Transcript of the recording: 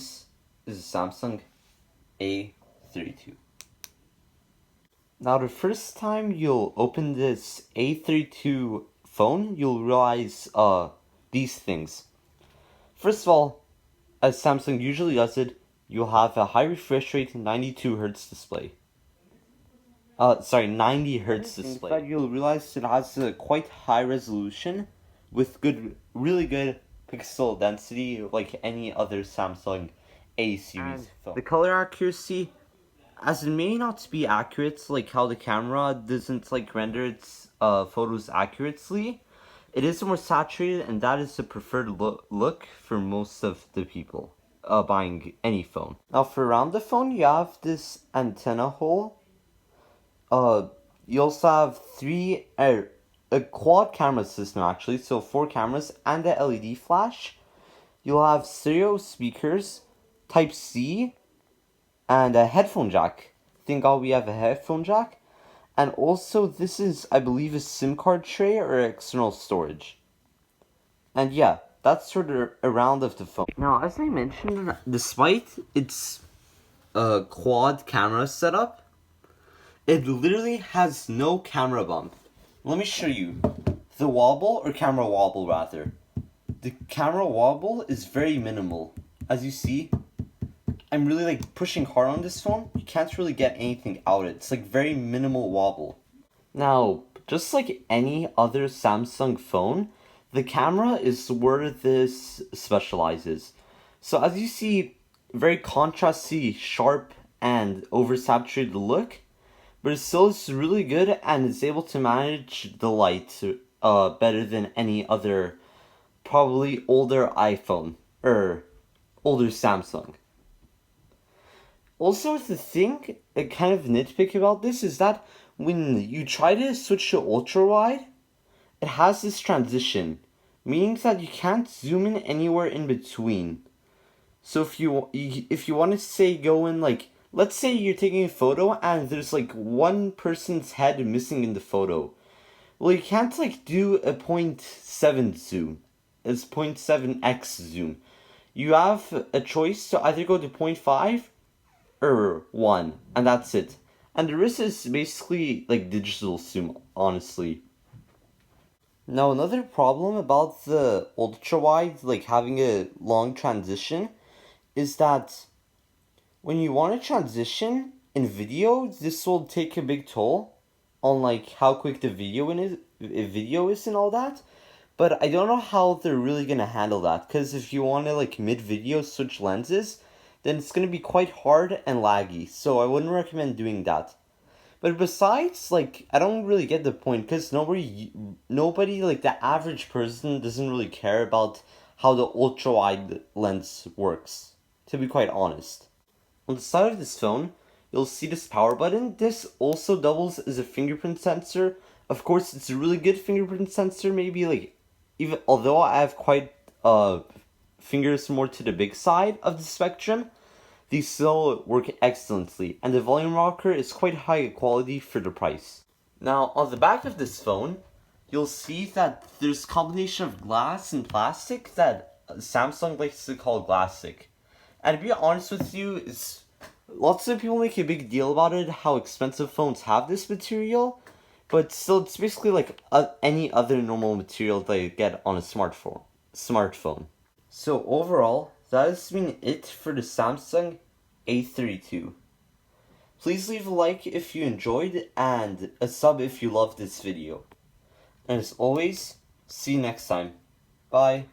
this is a Samsung A32. Now the first time you'll open this A32 phone, you'll realize these things. First of all, as Samsung usually does it, you'll have a high refresh rate 92Hz display. 90Hz display. But you'll realize it has a quite high resolution with really good pixel density like any other Samsung A series phone. The color accuracy, as it may not be accurate, like how the camera doesn't like render its photos accurately, it is more saturated, and that is the preferred look for most of the people buying any phone. Now for around the phone, you have this antenna hole. You also have a quad camera system actually, so 4 cameras and a LED flash. You'll have stereo speakers, Type-C, and a headphone jack. Thank God we have a headphone jack. And also this is, I believe, a SIM card tray or external storage. And yeah, that's sort of around of the phone. Now, as I mentioned, despite its quad camera setup, it literally has no camera bump. Let me show you. The wobble, or camera wobble rather. The camera wobble is very minimal. As you see, I'm really like pushing hard on this phone. You can't really get anything out of it. It's like very minimal wobble. Now, just like any other Samsung phone, the camera is where this specializes. So as you see, very contrasty, sharp, and oversaturated look. But it still is really good, and it's able to manage the light better than any other, probably older iPhone, or older Samsung. Also, the thing, a kind of nitpick about this is that when you try to switch to ultra wide, it has this transition, meaning that you can't zoom in anywhere in between. So if you want to say go in like, let's say you're taking a photo and there's like one person's head missing in the photo. Well, you can't like do a 0.7 zoom. It's 0.7x zoom. You have a choice to either go to 0.5 or 1, and that's it. And the rest is basically like digital zoom, honestly. Now, another problem about the ultra wide, like having a long transition, is that when you want to transition in video, this will take a big toll on like how quick the video is and all that. But I don't know how they're really gonna handle that, because if you want to like mid-video switch lenses, then it's gonna be quite hard and laggy. So I wouldn't recommend doing that. But besides, like, I don't really get the point, because nobody, like the average person doesn't really care about how the ultra wide lens works, to be quite honest. On the side of this phone, you'll see this power button. This also doubles as a fingerprint sensor. Of course, it's a really good fingerprint sensor, maybe like, even although I have quite fingers more to the big side of the spectrum, these still work excellently, and the volume rocker is quite high quality for the price. Now, on the back of this phone, you'll see that there's a combination of glass and plastic that Samsung likes to call glassic. And to be honest with you, lots of people make a big deal about it, how expensive phones have this material, but still it's basically like any other normal material that you get on a smartphone. So overall, that has been it for the Samsung A32. Please leave a like if you enjoyed, and a sub if you loved this video. And as always, see you next time. Bye.